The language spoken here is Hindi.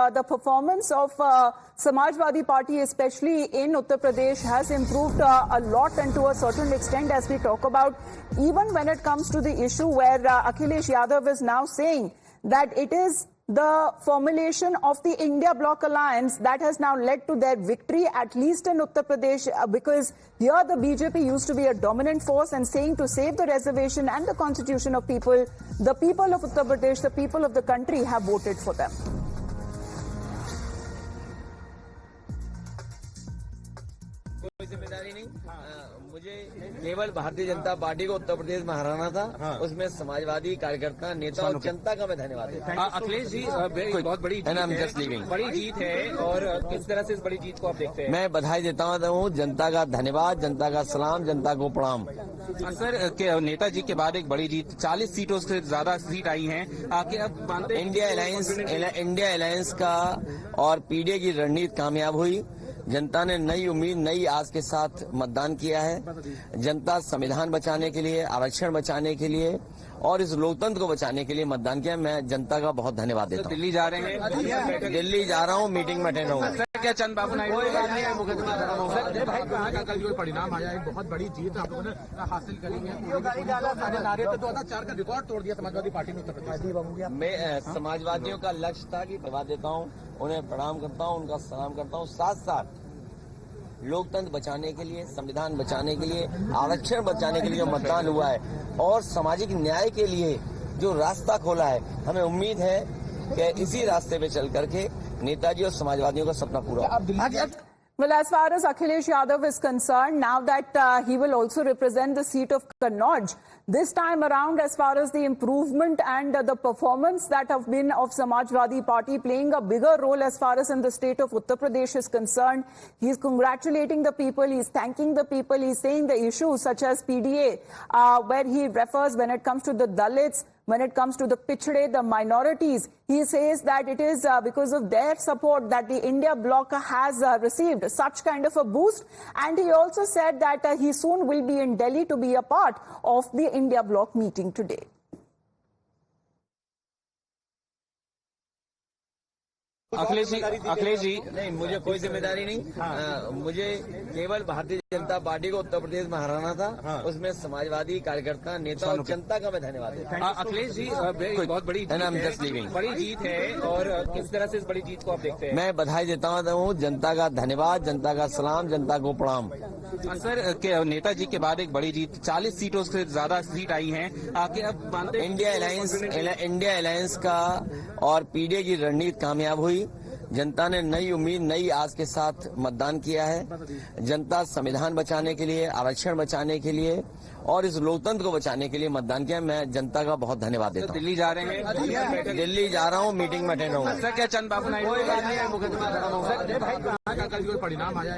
The performance of Samajwadi Party, especially in Uttar Pradesh, has improved a lot and to a certain extent, as we talk about, even when it comes to the issue where Akhilesh Yadav is now saying that it is the formulation of the India Bloc Alliance that has now led to their victory, at least in Uttar Pradesh, because here the BJP used to be a dominant force, and saying to save the reservation and the constitution of people, the people of Uttar Pradesh, the people of the country have voted for them. कोई जिम्मेदारी नहीं। मुझे केवल भारतीय जनता पार्टी को उत्तर प्रदेश में हराना था। उसमें समाजवादी कार्यकर्ता, नेता और जनता का मैं धन्यवाद देता हूं। अखिलेश जी, बहुत बड़ी जीत है और किस तरह से इस बड़ी जीत को आप देखते हैं? मैं बधाई देता हूं, जनता का धन्यवाद, जनता का सलाम, जनता को प्रणाम। सर, नेताजी के बाद एक बड़ी जीत, 40 सीटों से ज्यादा सीट आई हैं। अब मानते हैं इंडिया अलायंस का और पीडीए की रणनीति कामयाब हुई। जनता ने नई उम्मीद, नई आस के साथ मतदान किया है। जनता संविधान बचाने के लिए, आरक्षण बचाने के लिए और इस लोकतंत्र को बचाने के लिए मतदान किया। मैं जनता का बहुत धन्यवाद देता हूं। दिल्ली जा रहे हैं? दिल्ली जा रहा हूं, मीटिंग में अटेंड रहूंगा। क्या चंद बाबू नायडू कल जो परिणाम आया, एक बहुत बड़ी जीत आप लोगों ने हासिल करी है। नारे पे 2004 का रिकॉर्ड तोड़ दिया समाजवादी पार्टी ने उत्तर प्रदेश। मैं समाजवादियों का लक्ष्य था कि धन्यवाद देता हूं, उन्हें प्रणाम करता हूं, उनका सलाम करता हूं। साथ साथ लोकतंत्र बचाने के लिए, संविधान बचाने के लिए, आरक्षण बचाने के लिए जो मतदान हुआ है और सामाजिक न्याय के लिए जो रास्ता खोला है, हमें उम्मीद है कि इसी रास्ते पे चल करके नेताजी और समाजवादियों का सपना पूरा होगा। Well, as far as Akhilesh Yadav is concerned, now that he will also represent the seat of Kannauj, this time around, as far as the improvement and the performance that have been of Samajwadi Party playing a bigger role as far as in the state of Uttar Pradesh is concerned, he's congratulating the people, he's thanking the people, he's saying the issues such as PDA, where he refers when it comes to the Dalits, when it comes to the Pichhde, the minorities, he says that it is because of their support that the India Bloc has received such kind of a boost. And he also said that he soon will be in Delhi to be a part of the India Bloc meeting today. Akhilesh ji, नहीं, मुझे कोई जिम्मेदारी नहीं। मुझे केवल भारतीय जनता पार्टी को उत्तर प्रदेश में हराना था। उसमें समाजवादी कार्यकर्ता, नेता और जनता का मैं धन्यवाद देता हूं। अखिलेश जी, बहुत बड़ी जीत है और किस तरह से इस बड़ी जीत को आप देखते हैं? मैं बधाई देता हूं, जनता का धन्यवाद, जनता का सलाम, जनता को प्रणाम। सर, नेताजी के बाद एक बड़ी जीत, 40 सीटों से ज्यादा सीट आई हैं। अब मानते हैं इंडिया अलायंस का और पीडीए की रणनीति कामयाब हुई। जनता ने नई उम्मीद, नई आस के साथ मतदान किया है। जनता संविधान बचाने के लिए, आरक्षण बचाने के लिए और इस लोकतंत्र को बचाने के लिए मतदान किया। मैं जनता का बहुत धन्यवाद देता हूं। दिल्ली जा रहे हैं? दिल्ली जा रहा हूं, मीटिंग में अटेंड रहूंगा। सर, क्या चंद बाबू नायडू कल जो परिणाम आया